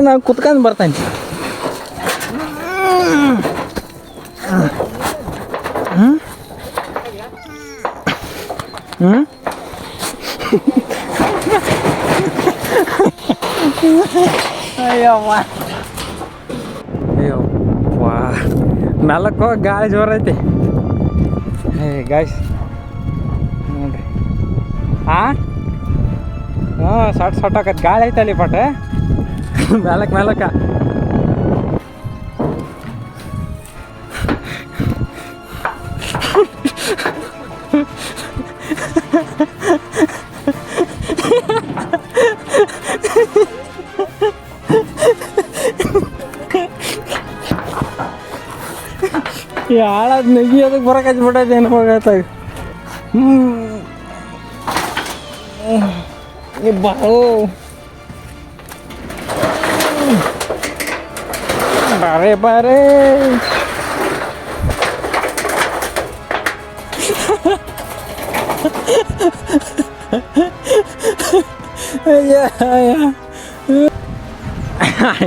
ನಾನು ಕುತ್ಕೊಂಡು ಬರ್ತಾನೆ. ಅಯ್ಯವ್ವ ಅಯ್ಯವ್ವಾ ಮೆಲ್ಲಕ್ಕೆ ಗಾಳಿ ಜೋರೈತಿ. ಗಾಯ್ಸ್ ನೋಡ್ರಿ ಹಾಂ ಸಟ್ ಆಕತ್ ಗಾಳಿ ಐತಲ್ಲಿ ಪಟ ಮೆಲ್ಲಕ್ಕೆ ಯಾಳದ್ ನೆಗಿ ಅದಕ್ಕೆ ಬರಕ್ಕೆ ಹಚ್ಬಿಟ್ಟೈತೆ ಏನು ಹೋಗತ್ತಾಗ. ಬಾರೆ ಬಾರೆ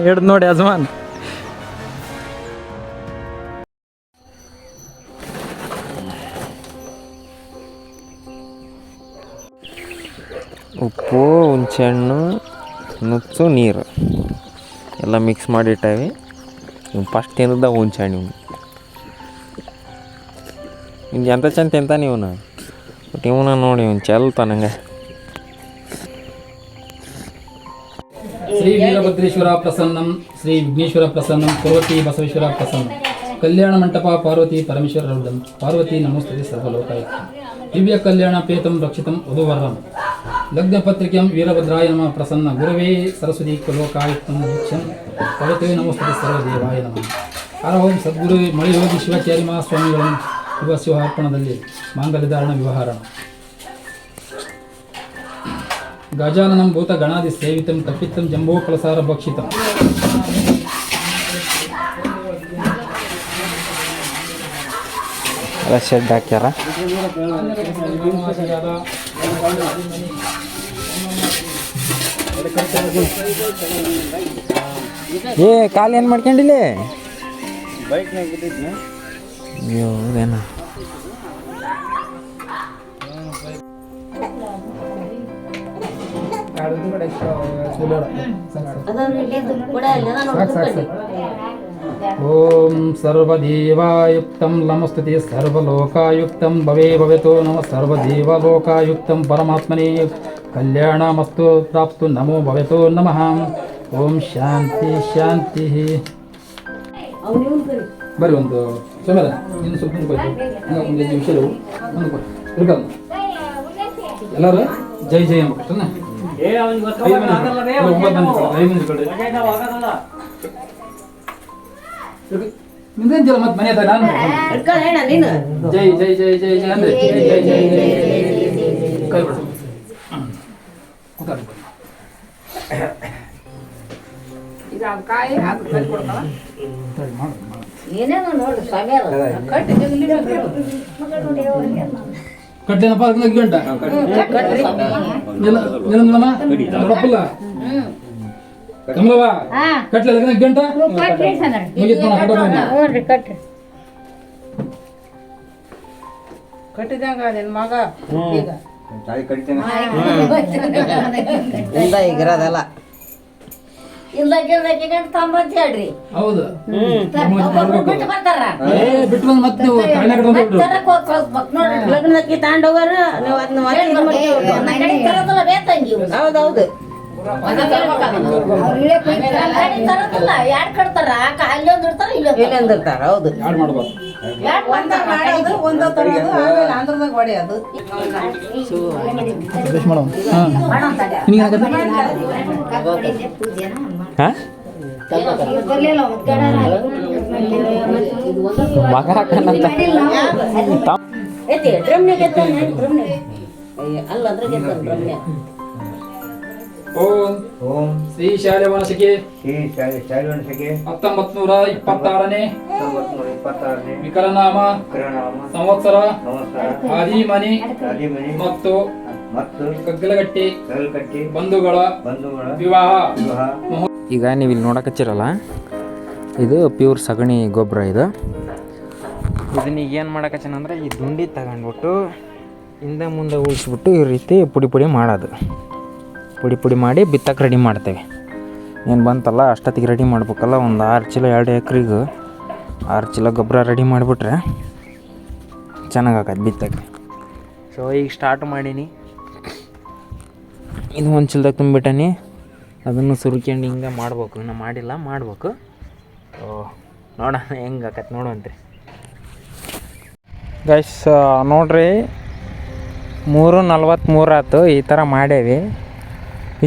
ಹಿಡ್ದು ನೋಡಿ ಯಜಮಾನ್. ಉಪ್ಪು ಹುಣಸೆಹಣ್ಣು ನುಚ್ಚು ನೀರು ಎಲ್ಲ ಮಿಕ್ಸ್ ಮಾಡಿಟ್ಟಾವೆ. ಇವು ಫಸ್ಟ್ ತಿನ್ನದ ಹುಣಸೆಹಣ್ಣು ಇವ್ನು ಎಂತ ಚಂದ ತಿಂತಾನೆ ಇವನು. ಬಟ್ ಇವನ ನೋಡಿ ಇವ್ನು ಚೆಲ್ತಾನಂಗೆ. ಶ್ರೀ ವೀರಭದ್ರೇಶ್ವರ ಪ್ರಸನ್ನಂ ಶ್ರೀ ವಿಘ್ನೇಶ್ವರ ಪ್ರಸನ್ನಂ ಪಾರ್ವತಿ ಬಸವೇಶ್ವರ ಪ್ರಸನ್ನಂ ಕಲ್ಯಾಣ ಮಂಟಪ ಪಾರ್ವತಿ ಪರಮೇಶ್ವರರುಡಂ ಪಾರ್ವತಿ ನಮೋಸ್ತುತೆ ಸರ್ವಲೋಕಾಯುಕ್ತಂ ದಿವ್ಯ ಕಲ್ಯಾಣ ಪೇತಂ ರಕ್ಷಿತಂ ವಧುವರಂ ಲಗ್ನ ಪತ್ರಿಕೆಯಂ ವೀರಭದ್ರಾಯ ನಮಃ ಪ್ರಸನ್ನ ಗುರವೇ ಸರಸ್ವತಿ ಲೋಕಾಯುಕ್ತಂ ವೃಕ್ಷಂ ಪವತೇ ನಮೋಸ್ತುತೆ ಸರ್ವದೇವಾಯ ನಮಃ. ಹರ ಓಂ ಸದ್ಗುರು ಮಳಿಯೋಗಿ ಶಿವಾಚಾರ್ಯ ಮಹಾಸ್ವಾಮಿಗಳನ್ನು ಶುಭ ಶಿವಾರ್ಪಣದಲ್ಲಿ ಮಾಂಗಲ್ಯಧಾರಣ ವ್ಯವಹಾರ ಗಜಾನನಂ ಭೂತ ಗಣಾದಿ ಸೇವಿತಂ ತಪ್ಪಿತ್ತಂ ಜಂಬೋ ಫಲಸಾರ ಭಕ್ಷಿತಂ. ಶೆಡ್ ಹಾಕ್ಯಾರ. ಏ ಕಾಲು ಏನು ಮಾಡ್ಕೊಂಡಿಲ್ಲ ಅಯ್ಯೋದೇನ. ಓಂ ಸರ್ವದೇವಾಯುಕ್ತಂ ನಮಸ್ತುತೆ ಸರ್ವಲೋಕಾಯುಕ್ತಂ ಭವೇ ಭವತೋ ನಮಃ ಸರ್ವದೇವಲೋಕಾಯುಕ್ತಂ ಪರಮಾತ್ಮನೇ ಕಲ್ಯಾಣಮಸ್ತು ಪ್ರಾಪ್ತು ನಮೋ ಭವತೋ ನಮಃ. ಓಂ ಶಾಂತಿ ಶಾಂತಿ. ಬರ್ರಿ ಒಂದು ಸಮೇತ ಇನ್ನು ಸ್ವಲ್ಪ ಒಂದು ನಿಮಿಷ ಎಲ್ಲರೂ ಜೈ ಜೈ ಅಂಬ ನಿಂದೇನ್ ಜಲ ಮತ್ತೆ ಮನೆ ನಾನು ಜೈ ಜೈ ಜೈ ಜೈ ಜೈ ಅಂದ್ರೆ ಜೈ ಜೈ ಜೈ ಜೈ ಕೈ ಬಿಡು ಕಟ್ಟೇನಪ್ಪ ಗಂಟ ನಿಲ್ಲಮ್ಮ ಕಮಲವ್ವ ಕಟ್ಲೆ ಲಗ್ನ ಗಂಟ ಕಟ್ಟಿದಂಗ ನಿನ್ ಮಗ ಈಗಿರೋದಲ್ಲ ಇಲ್ಲ ತಂಬಂತ ಹೇಳ್ರಿ. ಹೌದು ಬಿಟ್ಟು ಬರ್ತಾರ ಬಿಟ್ಟು ಬಂದು ಮತ್ತೆ ನೀವು ಲಗ್ನಕ್ಕೆ ತಾಂಡೋಗರ ನೀವು ಅದನ್ನ ಬೇಕಂಗಿ. ಹೌದೌದು ಯಾರು ಕಟ್ತಾರ ಅಲ್ಲೊಂದು ಇರ್ತಾರ ಇಲ್ಲೊಂದು ಇರ್ತಾರ. ಹೌದು ಒಂದು ತರೋದು ಆಮೇಲೆ ಆಂಧ್ರದಾಗ ಹೊಡೆಯೋದು. ಓಂ ಶ್ರೀ ಶಾಲ್ಯವನಸಿಕೆ 1926ನೇ ವಿಕಲನಾಮ ಸಂವತ್ಸರ ಆದಿಮನಿ ಮತ್ತು ಮತ್ತು ಕಗ್ಗಲಗಟ್ಟಿ ಕಲ್ಕಟ್ಟಿ ಬಂಧುಗಳ ಬಂಧುಗಳ ವಿವಾಹ ವಿವಾಹ ಈಗ ನೀವು ಇಲ್ಲಿ ನೋಡಕಚ್ಚಿರಲ್ಲ, ಇದು ಪ್ಯೂರ್ ಸಗಣಿ ಗೊಬ್ಬರ. ಇದನ್ನ ಈಗ ಏನು ಮಾಡಕಚ್ಚನಂದ್ರೆ ಈ ದುಂಡಿ ತಗೊಂಡ್ಬಿಟ್ಟು ಹಿಂದೆ ಮುಂದೆ ಉಳಿಸ್ಬಿಟ್ಟು ಈ ರೀತಿ ಪುಡಿ ಪುಡಿ ಮಾಡೋದು. ಪುಡಿ ಪುಡಿ ಮಾಡಿ ಬಿತ್ತಕ್ಕೆ ರೆಡಿ ಮಾಡ್ತೇವೆ. ಏನು ಬಂತಲ್ಲ ಅಷ್ಟೊತ್ತಿಗೆ ರೆಡಿ ಮಾಡ್ಬೇಕಲ್ಲ. ಒಂದು 6 ಚೀಲ 2 ಎಕ್ರೆಗೆ 6 ಚೀಲ ಗೊಬ್ಬರ ರೆಡಿ ಮಾಡಿಬಿಟ್ರೆ ಚೆನ್ನಾಗಾಗತ್ತೆ ಬಿತ್ತಕ್ಕೆ. ಸೊ ಈಗ ಸ್ಟಾರ್ಟ್ ಮಾಡೀನಿ. ಇದು ಒಂದು ಚೀಲದಾಗ ತುಂಬಿಟ್ಟನಿ. ಅದನ್ನು ಸುರ್ಕೊಂಡು ಹಿಂಗೆ ಮಾಡ್ಬೇಕು. ಇನ್ನೂ ಮಾಡಿಲ್ಲ, ಮಾಡ್ಬೇಕು. ನೋಡೋಣ ಹೆಂಗೆ ಆಕತ್ತೆ ನೋಡುವಂತ್ರಿ ಗೈಸ್. ನೋಡ್ರಿ 3:43 ಆಯ್ತು. ಈ ಥರ ಮಾಡೇವಿ.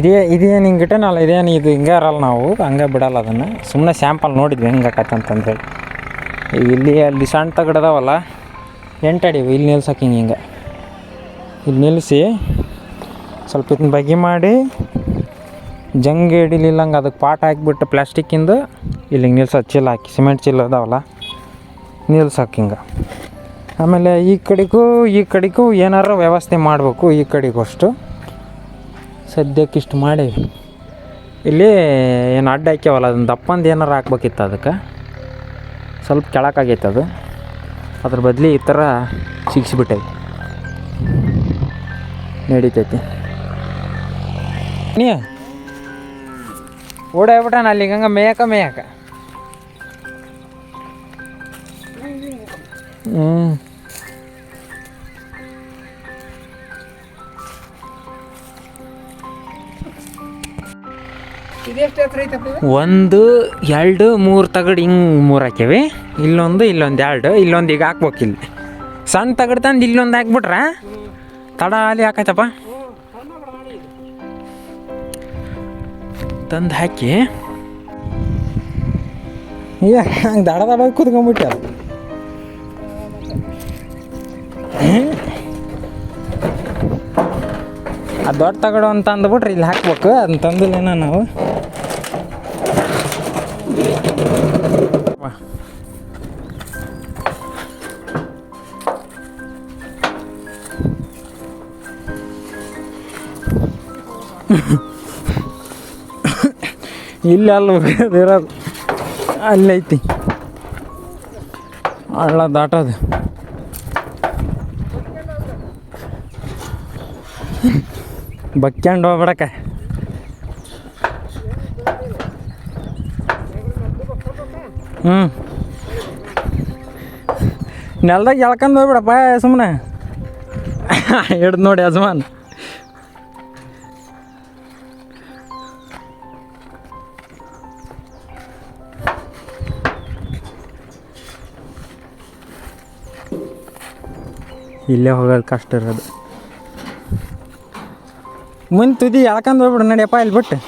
ಇದೇನು ಹಿಂಗೆ ಇಟ್ಟೇನಲ್ಲ, ಇದೇನು ಇದು ಹಿಂಗೆ ಇರಲ್ಲ, ನಾವು ಹಂಗೆ ಬಿಡಲ್ಲ. ಅದನ್ನು ಸುಮ್ಮನೆ ಸ್ಯಾಂಪಲ್ ನೋಡಿದ್ವಿ ಹೆಂಗೆ ಆಕತ್ತೆ ಅಂತಂದೇಳಿ. ಇಲ್ಲಿ ಅಲ್ಲಿ ಸಣ್ಣ ತಗಡದಾವಲ್ಲ 8 ಅಡಿ, ಇಲ್ಲಿ ನಿಲ್ಸಕ್ಕೆ ಹಿಂಗೆ ಇಲ್ಲಿ ನಿಲ್ಲಿಸಿ ಸ್ವಲ್ಪ ಇದನ್ನ ಬಗೆ ಮಾಡಿ ಜಂಗೆ ಹಿಡಿಲಿಲ್ಲಂಗೆ ಅದಕ್ಕೆ ಪಾಟ್ ಹಾಕಿಬಿಟ್ಟು ಪ್ಲಾಸ್ಟಿಕ್ಕಿಂದು ಇಲ್ಲಿಗೆ ನಿಲ್ಸೋದು. ಚೀಲ ಹಾಕಿ ಸಿಮೆಂಟ್ ಚೀಲ ಅದಾವಲ್ಲ ನಿಲ್ಸಕ್ಕೆ ಹಿಂಗೆ. ಆಮೇಲೆ ಈ ಕಡೆಗೂ ಏನಾರು ವ್ಯವಸ್ಥೆ ಮಾಡಬೇಕು. ಈ ಕಡೆಗೂ ಅಷ್ಟು ಸದ್ಯಕ್ಕೆ ಇಷ್ಟು ಮಾಡಿ ಇಲ್ಲಿ ಏನು ಅಡ್ಡ ಹಾಕ್ಯಾವಲ್ಲ ಅದನ್ನು ದಪ್ಪಂದು ಏನಾರು ಹಾಕ್ಬೇಕಿತ್ತು. ಅದಕ್ಕೆ ಸ್ವಲ್ಪ ಕೆಳಕಾಗೈತೆ ಅದು. ಅದ್ರ ಬದಲಿ ಈ ಥರ ಸಿಕ್ಸಿಬಿಟ್ಟೈತಿ, ನಡೀತೈತಿ. ನೀ ಓಡಾಡ್ಬಿಟ್ಟಾನ ಅಲ್ಲಿ ಹಂಗೆ ಮೇಯಕ ಇದೆಷ್ಟು ಎತ್ತರ ಐತಪ್ಪ? 1 2 3 ತಗಡು ಹಿಂಗೆ 3 ಹಾಕ್ಯವಿ. ಇಲ್ಲೊಂದು 2 ಇಲ್ಲೊಂದು ಈಗ ಹಾಕ್ಬೇಕು. ಇಲ್ಲಿ ಸಣ್ಣ ತಗಡು ತಂದು ಇಲ್ಲೊಂದು ಹಾಕ್ಬಿಟ್ರೆ ತಡ ಅಲ್ಲಿ ಹಾಕತ್ತಪ್ಪ. ತಂದು ಹಾಕಿ ಹಂಗೆ ದಡ ಕೂತ್ಕೊಂಡ್ಬಿಟ್ಟೆ. ಆ ದೊಡ್ಡ ತಗಡು ಅಂತ ಅಂದ್ಬಿಟ್ರೆ ಇಲ್ಲಿ ಹಾಕ್ಬೇಕು. ಅದನ್ನ ತಂದಿಲ್ಲೇನ ನಾವು. ಇಲ್ಲಿ ಇರೋದು ಅಲ್ಲೈತಿ ಹಳ್ಳ ದಾಟೋದು. ಬಕ್ಕೊಂಡು ಹೋಗ್ಬಿಡಕ. ನೆಲ್ದಾಗ ಎಳ್ಕೊಂಡು ಹೋಗ್ಬಿಡಪ್ಪ ಸುಮ್ಮನೆ ಹಿಡ್ದು ನೋಡಿ ಯಜಮಾನ್. ಇಲ್ಲೇ ಹೋಗೋದು ಕಷ್ಟ ಇರೋದು. ಮುಂದೆ ತುದಿ ಎಳ್ಕೊಂಡು ಹೋಗ್ಬಿಡು ನಡಿಯಪ್ಪ ಇಲ್ಲಿ ಬಿಟ್ಟು.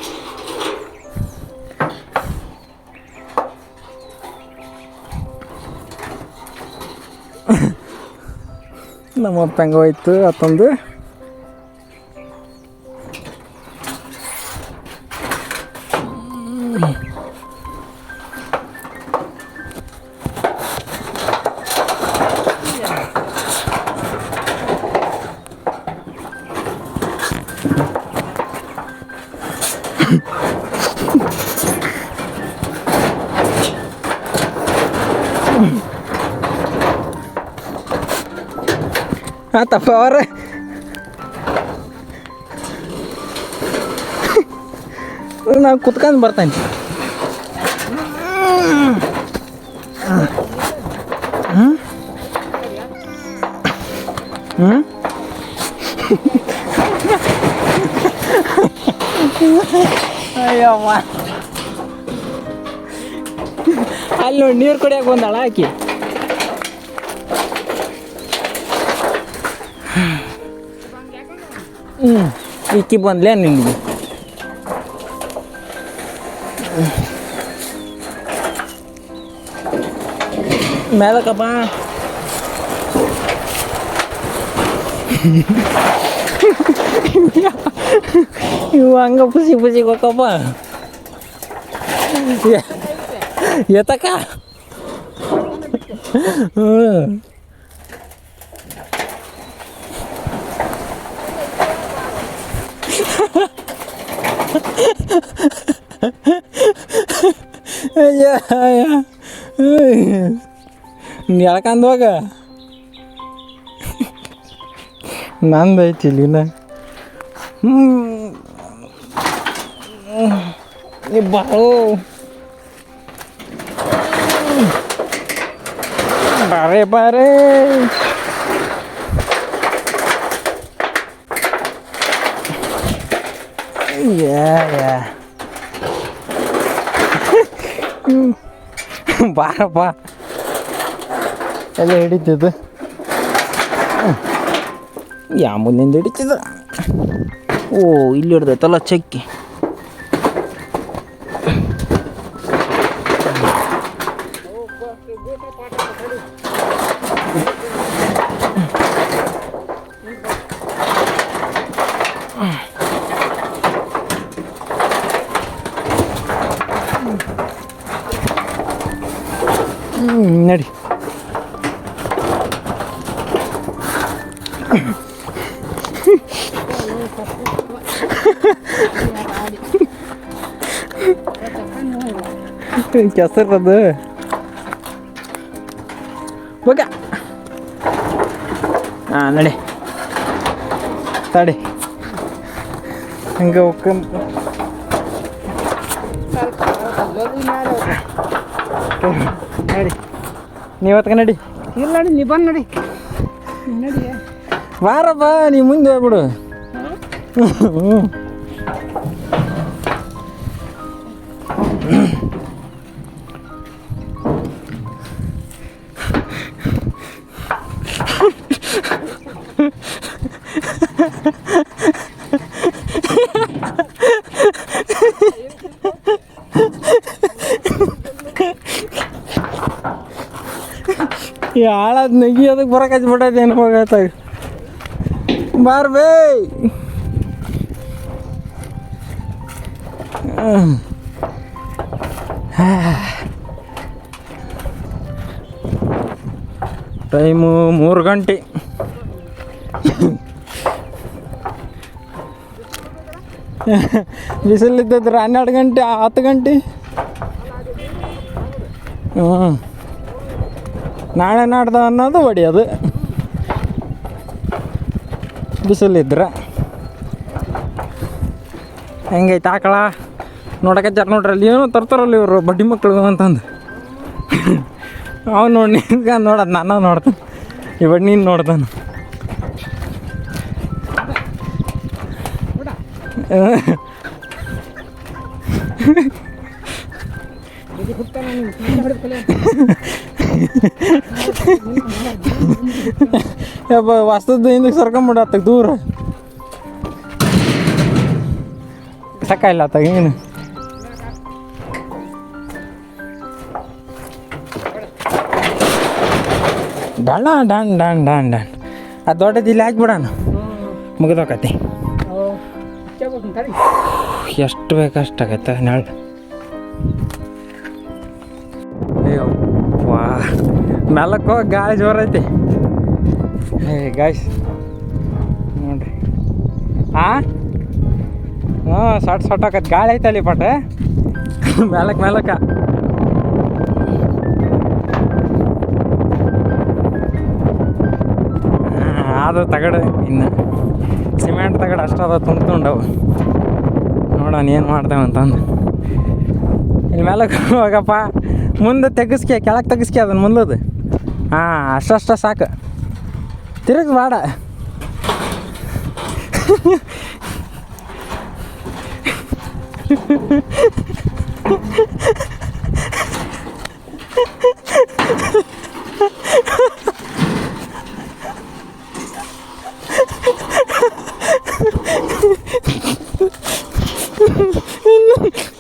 ನಮ್ಮಪ್ಪ ಹೆಂಗೆ ಹೋಯ್ತು ಅತ್ತೊಂದು. ಆತಪ್ಪ ಅವ್ರೆ ನಾನು ಕುತ್ಕೊಂಡು ಬರ್ತಾನೆ. ಅಯ್ಯವ್ವ ಅಲ್ಲಿ ನೋಡಿ ನೀರು ಕುಡಿಯೋಕೆ ಬಂದಾಳ ಆಕಿ. ಈಕಿ ಬಂದ್ಲೇ ನಿನ್ಗೆ. ಮೇಲಕ್ಕಪ್ಪ ಇವು ಹಂಗ ಪುಸಿ ಹೋಗಪ್ಪ. ಎತ್ತಕ್ಕ ಎಳ್ಕಂದವಾಗ ನಂದು ಐತಿ ಇಲ್ಲಿನ ಬಾರೋ ಬಾರೆ ಬಾರೆ ಬಾರಪ್ಪ ಎಲ್ಲ ಹಿಡಿತಿದ್ದು ಯಾವ ಮುಂದಿಂದ ಹಿಡಿತಿದ್ದ ಓ ಇಲ್ಲಿ ಹಿಡ್ದೈತಲ್ಲ ಚಕ್ಕಿ ನಡಿ ಕೆಸರದು ಹೋಗ ಹಾಂ ನಡಿ ತಡಿ ಹಂಗೆ ಹೋಗ್ಕಂತ ನಡಿ ನೀವತ್ಕ ನಡಿ ಇಲ್ಲ ನಡಿ ನೀ ಬಂದು ನಡಿ ನಡಿ ಬಾರಪ್ಪ ನೀ ಮುಂದೆ ಹೋಗ್ಬಿಡು ಹ್ಞೂ ಈ ಹಾಳಾದ ನೆಗಿ ಅದಕ್ಕೆ ಬರೋಕೆ ಹಚ್ಬಿಟ್ಟೈತೆ ಏನು ಹೋಗತ್ತಾಗ ಬಾರ್ ಬೇ ಟೈಮು 3 ಗಂಟೆ ಬಿಸಿಲಿದ್ದದ್ರೆ 12 ಗಂಟೆ 10 ಗಂಟೆ ಹ್ಞೂ ನಾಳೆ ನಾಡ್ದು ಅನ್ನೋದು ಹೊಡಿಯೋದು ಬಿಸಿಲಿದ್ರೆ ಹೆಂಗೈತೆ ಆಕಳ ನೋಡಕತ್ತಾರ ನೋಡ್ರಿ ಅಲ್ಲಿ ಏನೋ ತರ್ತಾರಲ್ಲ ಇವರು ಬಡ್ಡಿ ಮಕ್ಕಳು ಅಂತಂದು ಅವ್ನು ನೋಡಿ ನಿಂತ್ಕೊಂಡು ನೋಡೋದು ನಾನು ನೋಡ್ತಾನೆ ಇವಾಗ ನೀನು ನೋಡ್ತಾನೆ ಯಪ್ಪ ವಾಸ್ತದ ಹಿಂದಕ್ಕೆ ಸರ್ಕೊಂಬಿಡತ್ತ ದೂರ ಸಾಕಾಯಿಲ್ಲ ಆತಾಗ ಏನು ಡಾಣ ಡಾನ್ ಡಾನ್ ಡಾನ್ ಡಾನ್ ಅದು ದೊಡ್ಡದು ಇಲ್ಲಿ ಹಾಕ್ಬಿಡೋಣ ಮುಗಿದೋಕತಿ ಎಷ್ಟು ಬೇಕಷ್ಟಾಗೈತೆ ನಾಳೆ ಅಯ್ಯವ್ವಾ ಮೆಲ್ಲಕ್ಕೆ ಹೋಗಿ ಗಾಳಿ ಜೋರೈತಿ ಗಾಯ್ಸ್ ನೋಡ್ರಿ ಹಾಂ ಹ್ಞೂ ಸಟ್ ಆಕತ್ ಗಾಳಿ ಐತಲ್ಲಿ ಪಟ ಮೆಲ್ಲಕ್ಕೆ ಅದು ತಗಡು ಇನ್ನು ಸಿಮೆಂಟ್ ತಗಡು ಅಷ್ಟದ ತುಂಬ್ಕೊಂಡವು ನೋಡೋಣ ಏನು ಮಾಡ್ತೇವೆ ಅಂತಂದು ಇಲ್ಲಿ ಮೇಲಕ್ಕೆ ಹೋಗಪ್ಪ ಮುಂದೆ ತೆಗಿಸ್ಕೆ ಕೆಳಗೆ ತೆಗಿಸ್ಕೆ ಅದನ್ನು ಮುಂದದು ಹಾಂ ಅಷ್ಟಷ್ಟ ಸಾಕು ತಿರುಗಿ ಬೇಡ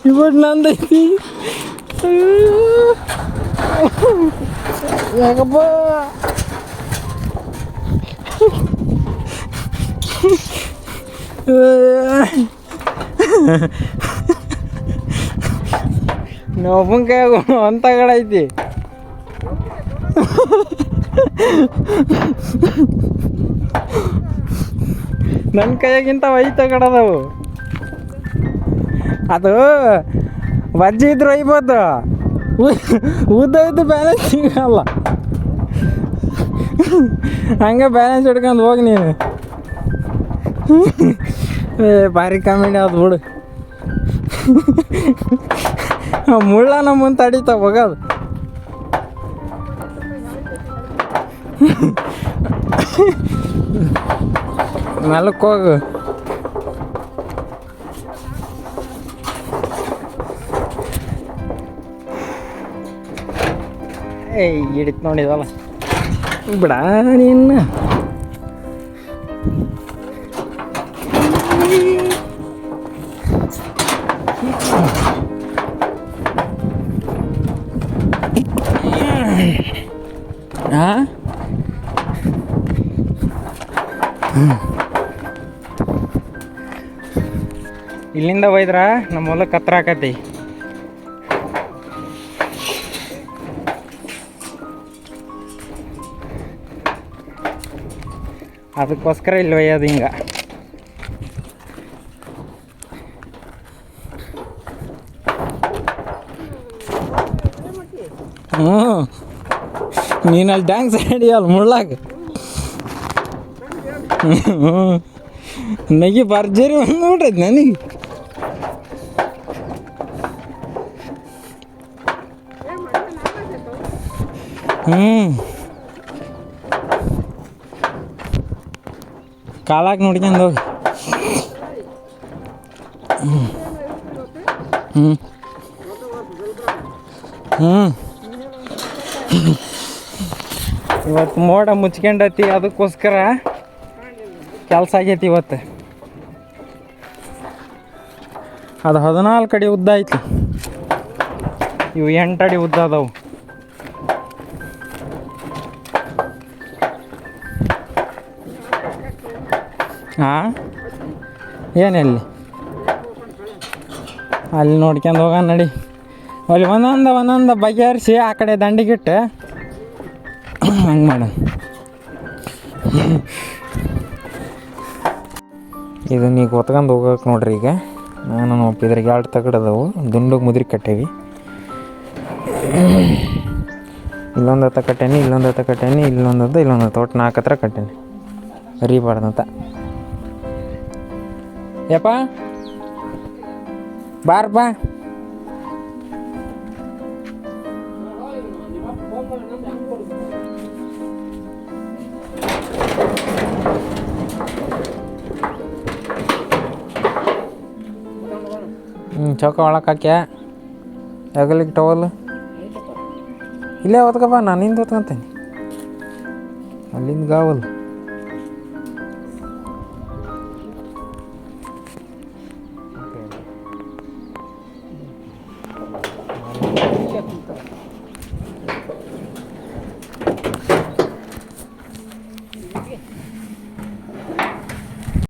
ಇವಾಗ ನಂದೈತಿ ಯಾಕಪ್ಪ ನೋಬಂಕಾಯ ಅಂತ ಕಡೆ ಐತಿ ನನ್ನ ಕೈಯಾಗಿಂತ ಒಯ್ತ ಕಡದವು. ಅದು ವಜ್ಜಿ ಇದ್ರೆ ಒಯ್ಬೋದು, ಉದ್ದ ಇದ್ದು ಬ್ಯಾಲೆನ್ಸ್ ಸಿಗಲ್ಲ. ಹಂಗೆ ಬ್ಯಾಲೆನ್ಸ್ ಹಿಡ್ಕೊಂಡು ಹೋಗಿ ನೀನು. ಭಾರಿ ಕಾಮಿಡಿ ಅದು ಬಿಡು. ಮುಳ್ಳ ನಮ್ಮ ಮುಂದೆ ತಡೀತಾವ ಹೋಗೋದು. ಮೆಲ್ಲಕ್ಕೆ ಹೋಗು. ಏಯ್ ಹಿಡಿತು ನೋಡಿದಲ್ಲ ಬಿಡ ನೀನು. ಹಾಂ ಇಲ್ಲಿಂದ ಒಯ್ದ್ರ ನಮ್ಮ ಹೊಲಕ್ಕೆ ಹತ್ರ ಆಕತಿ. ಅದಕ್ಕೋಸ್ಕರ ಇಲ್ಲಿ ಒಯ್ಯೋದು ಹಿಂಗೆ. ನೀನಲ್ಲಿ ಡ್ಯಾನ್ಸ್ ಆಡಿಯಲ್ಲ ಮುಳ್ಳಾಗ. ನಗಿ ಭರ್ಜರಿ ಒಂದು ನೋಡ್ರೈತಿ ನನಗೆ. ಕಾಲಾಗ ನೋಡ್ಕೊಂಡು ಹೋಗಿ. ಇವತ್ತು ಮೋಡ ಮುಚ್ಕೊಂಡೈತಿ, ಅದಕ್ಕೋಸ್ಕರ ಕೆಲಸ ಆಗೈತಿ ಇವತ್ತು. ಅದು 14 ಅಡಿ ಉದ್ದ ಐತಿ, ಇವು 8 ಅಡಿ ಉದ್ದ ಅದಾವು. ಹಾಂ ಏನೆಲ್ಲಿ ಅಲ್ಲಿ ನೋಡ್ಕೊಂಡು ಹೋಗೋಣ ನಡಿ. ಅಲ್ಲಿ ಒಂದೊಂದು ಬಗೆಹರಿಸಿ ಆ ಕಡೆ ದಂಡಿಗಿಟ್ಟು ಹಂಗೆ ಮಾಡೋಣ. ಇದನ್ನ ಈಗ ಹೊತ್ಕೊಂಡು ಹೋಗಕ್ಕೆ ನೋಡ್ರಿ. ಈಗ ನಾನು ಒಪ್ಪಿದ್ರಿಗೆ 2 ತಗಡದವು, ದುಂಡಿಗೆ ಮುದ್ರಿ ಕಟ್ಟೇವಿ. ಇಲ್ಲೊಂದು ಹತ್ತ ಕಟ್ಟೇನಿ, ಇಲ್ಲೊಂದು ಹತ್ತ ಕಟ್ಟೇನಿ, ಇಲ್ಲೊಂದದ್ದು ಇಲ್ಲೊಂದು ಒಟ್ಟು 4 ಹತ್ರ ಕಟ್ಟೇನಿ, ಹರಿಬಾರ್ದಂತ. ಯಪ್ಪ ಬಾರಪ್ಪ. ಚೌಕ ಒಳಕ್ಕೆ ಹಾಕ್ಯ ಎಗಲಿಗೆ ಟವಲ್ ಇಲ್ಲೇ ಹೊತ್ಕಪ್ಪ, ನಾನು ಹಿಂದೆ ಹೊತ್ಕೊಂತೇನೆ ಅಲ್ಲಿಂದ ಗಾವಲ್.